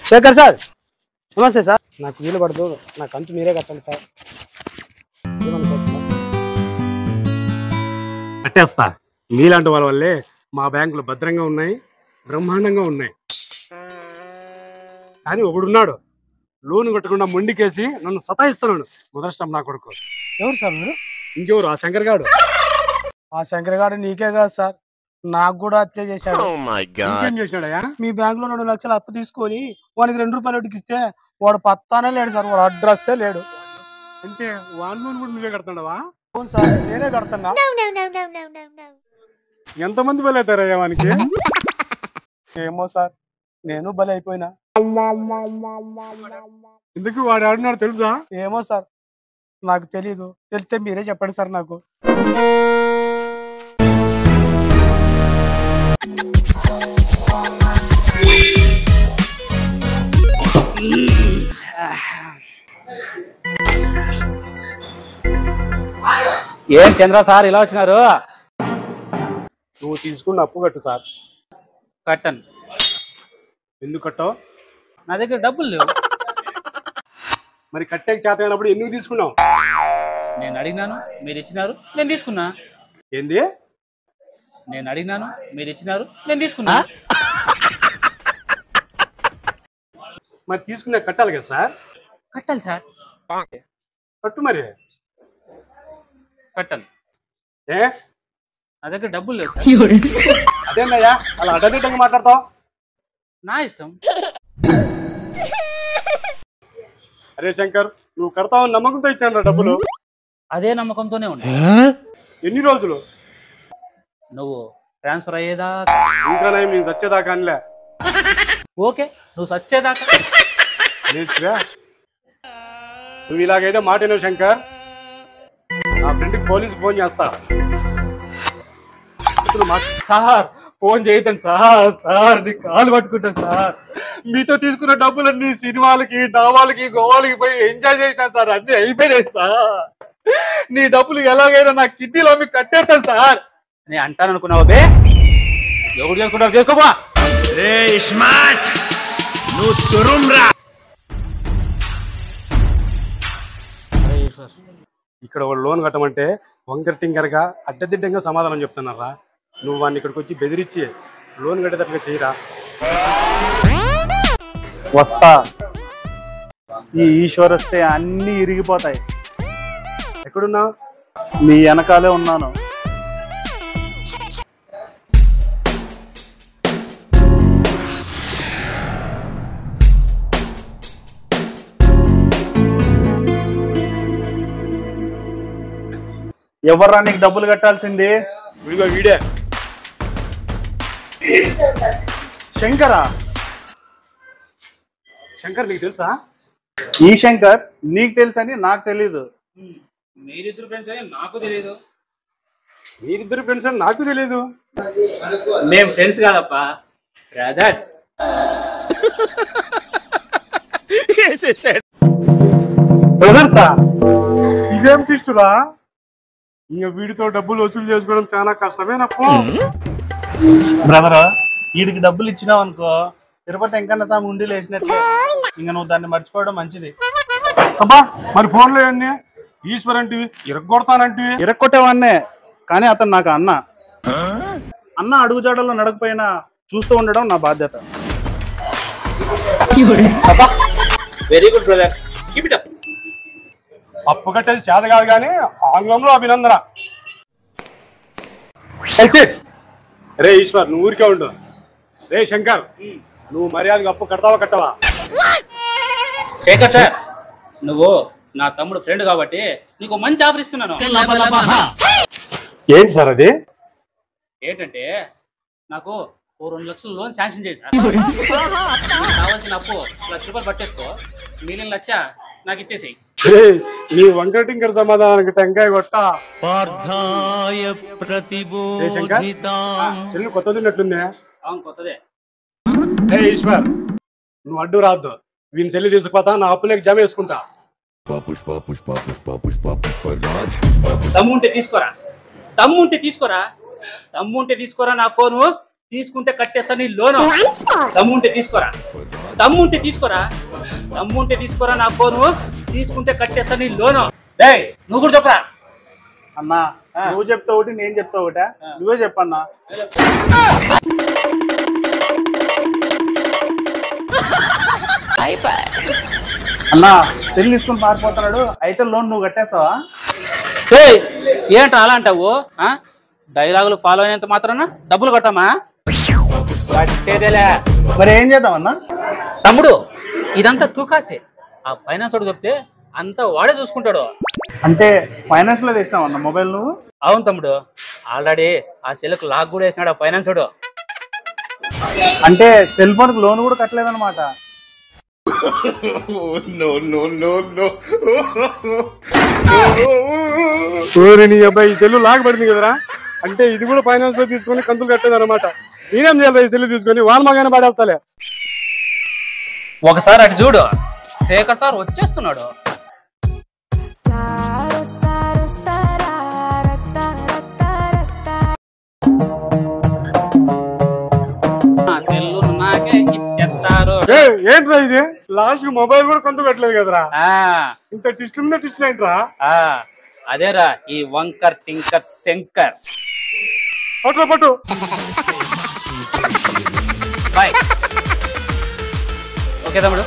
Shekhar sir నమస్తే sir. నాకు వీలు పడదు, నా కంతు మీరే కట్టండి సార్. కట్టేస్తా. మీలాంటి వాళ్ళ వల్లే మా బ్యాంకులు భద్రంగా ఉన్నాయి, బ్రహ్మాండంగా ఉన్నాయి. కానీ ఒకడున్నాడు, లోన్ కట్టకుండా మొండికేసి నన్ను సతాయిస్తున్నాడు. మొదలష్టం నా కొడుకు. ఎవరు సార్ మీరు? ఇంకెవరు? ఆ శంకర్ గాడు. ఆ శంకర్ గాడు నీకే కాదు సార్, నాకు కూడా అట్లే చేశాడు. ఏం చేశాడయా? మీ బ్యాంక్ లో 2 లక్షలు అప్పు తీసుకొని వానికి 2 రూపాయలు ఇస్తే వాడు పత్తానే లేడు సార్, వాడు అడ్రస్సే లేడు. అంటే వాన్ లోన్ కూడా నువ్వే కడుతున్నావా? అవును సార్, నేనే కడుతున్నా. ఎంతమంది బలి అవుతారయ్యా వానికి? ఏమో సార్, నేను బలి అయిపోయినా. ఎందుకు వాడు ఆడినాడు తెలుసా? ఏమో సార్, నాకు తెలీదు. తెలిస్తే మీరే చెప్పండి సార్ నాకు. ఏం చంద్ర సార్ ఇలా వచ్చినారు? నువ్వు తీసుకున్న అప్పు కట్టు సార్. కట్టను. ఎందుకు కట్టావు? నా దగ్గర డబ్బులు లేవు. మరి కట్టే చేత అయినప్పుడు ఎందుకు తీసుకున్నావు? నేను అడిగినాను, మీరు ఇచ్చినారు, నేను తీసుకున్నా. ఏంది? నేను అడిగినాను, మీరు ఇచ్చినారు, నేను తీసుకున్నా. మరి తీసుకునే కట్టాలి కదా సార్. కట్టాలి సార్. కట్టు మరి. కట్టాలి. ఏ నా దగ్గర డబ్బులు లేవు సార్. అదేనయ్యా అలా అడ్డదిడ్డంగా మాట్లాడతావు? నా ఇష్టం. అరే శంకర్, నువ్వు కడతావని నమ్మకంతో ఇచ్చాను డబ్బులు. అదే నమ్మకంతోనే ఉన్నా. ఎన్ని రోజులు? నువ్వు ట్రాన్స్ఫర్ అయ్యేదా? ఇంకా నేను సచ్చేదాకా అనిలే. ఓకే, నువ్వు సచ్చేదాకా. నువ్వు ఇలాగైతే మాట వినవు శంకర్, నా ఫ్రెండ్కి పోలీసుకి ఫోన్ చేస్తా. సార్ ఫోన్ చేయటం సార్. సార్ నీ కాలు పట్టుకుంటాను సార్. మీతో తీసుకున్న డబ్బులన్నీ సినిమాలకి, డాబాలకి, గోవాలకి పోయి ఎంజాయ్ చేసినా సార్. అన్ని అయిపోయినాయి సార్. నీ డబ్బులు ఎలాగైనా నా కిడ్నీలో మీకు కట్టేస్తాను సార్. నేను అంటాను అనుకున్నావు బే? ఎవరు చేసుకుంటావు చేసుకోమా. ఇక్కడ వాళ్ళు లోన్ కట్టమంటే వంకర టింకరగా అడ్డదిడ్డంగా సమాధానం చెప్తున్నారా? నువ్వు వాడిని ఇక్కడికి వచ్చి బెదిరించి లోన్ కట్టేటట్టుగా చేయరా? వస్తా. ఈ ఈశ్వర్ వస్తే అన్నీ ఇరిగిపోతాయి. ఎక్కడున్నావు? మీ వెనకాలే ఉన్నాను. ఎవర్రా నీకు డబ్బులు కట్టాల్సింది? వీడిగా వీడే. శంకరా? శంకర్ నీకు తెలుసా? ఈ శంకర్ నీకు తెలుసని నాకు తెలీదు. మీరిద్దరు ఫ్రెండ్స్ అని నాకు తెలీదు. మీరిద్దరు ఫ్రెండ్స్ అని నాకు తెలీదు. మేము ఫ్రెండ్స్ కాదప్పా, బ్రదర్స్. బ్రదర్సా? ఇదేం పిస్తురా? ఇంకా వీడితో డబ్బులు వసూలు చేసుకోవడం చాలా కష్టమేనప్ప. బ్రదర్, వీడికి డబ్బులు ఇచ్చినావు అనుకో, తిరుపతి వెంకన్న స్వామి ఉండి లేచినట్లే. ఇంకా నువ్వు దాన్ని మర్చిపోవడం మంచిది. అబ్బా, మరి ఫోన్లో ఏంది ఈశ్వర్ అంటివి, ఇరగొడతానంటివి? ఇరక్కొట్టేవాన్నే, కానీ అతను నాకు అన్న. అన్న అడుగుజాడల్లో నడకపోయినా చూస్తూ ఉండడం నా బాధ్యత. Very good brother, keep it up. అప్పు కట్టేది చేత కాదు కానీ ఆంగ్లంలో అభినందన. రే ఈశ్వర్, నువ్వు ఊరికే ఉండు. రే శంకర్, నువ్వు మర్యాదగా అప్పు కడతావా కట్టవా? శేఖర్ సార్, నువ్వు నా తమ్ముడు ఫ్రెండ్ కాబట్టి నీకు మంచి ఆఫర్ ఇస్తున్నాను. ఏంటి సార్ అది? ఏంటంటే నాకు 2 లక్షలు లోన్ శాంక్షన్ చేశారు. కావాల్సిన అప్పు 1 లక్ష రూపాయలు పట్టేసుకో, మిగిలిన 1 లక్ష నాకు ఇచ్చేసేయి. నీ వంకర టింకర సమాధానానికి టెంకాయ కొట్ట. చెల్లు కొత్తది ఉన్నట్లుందే. అవును, కొత్తదే. ఈశ్వర్, నువ్వు అడ్డు రావద్దు. వీని చెల్లి తీసుకుపోతా, నా అప్పులేకి జమ వేసుకుంటా. దమ్ముంటే తీసుకోరా, దమ్ముంటే తీసుకోరా, దమ్ముంటే తీసుకోరా. నా ఫోను తీసుకుంటే కట్టేస్తా నీ లోను. దమ్ముంటే తీసుకోరా. దమ్ముంటే తీసుకోరా, దమ్ముంటే తీసుకోరా నా ఫోను. తీసుకుంటే కట్టేస్తా నీ లోను. డేయ్ నువ్వు కూడా చెప్పరా. అన్నా నువ్వు చెప్తా ఒకటి, నేను చెప్తా ఒకట. నువ్వే చెప్పన్నా. అన్నా సెల్ తీసుకుని పారిపోతున్నాడు, అయితే లోన్ నువ్వు కట్టేస్తావా? ఏంట్రా అలా అంటావు? డైలాగులు ఫాలో అయినంత మాత్రాన డబ్బులు కట్టామా? కట్టేదేలే. మరి ఏం చేద్దామన్నా? తమ్ముడు ఇదంతా తూకాసే. ఆ ఫైనాన్స్ వాడు చెప్తే అంతా వాడే చూసుకుంటాడు. అంటే ఫైనాన్స్ లో తెచ్చినావన్నా మొబైల్ నువ్వు? అవును తమ్ముడు, ఆల్రెడీ ఆ సెల్కు లాక్ కూడా వేసినాడు ఆ ఫైనాన్స్ వాడు. అంటే సెల్ ఫోన్ కి లోన్ కూడా కట్టలేదన్నమాట. నీ అబ్బాయి ఈ సెల్లు లాక్ పడింది కదరా, అంటే ఇది కూడా ఫైనాన్స్ లో తీసుకొని కంతులు కట్టేది అనమాట. నేనేం చేయాలి ఈ సెల్లు తీసుకొని? వానమాగానే పడేస్తాలే. ఒకసారి అటు చూడు, శేఖర్ సార్ వచ్చేస్తున్నాడు. సెల్లు నాకే ఇచ్చేస్తారు. ఏంట్రా ఇది? లాస్ట్ మొబైల్ కూడా కంతు కట్టలేదు కదరా. ఇంత టిస్ట్ మీద టిస్ట్ ఏంట్రా? అదేరా ఈ వంకర్ టింకర్ శంకర్. పట్టు బాయ్. ఓకే తమ్ముడు.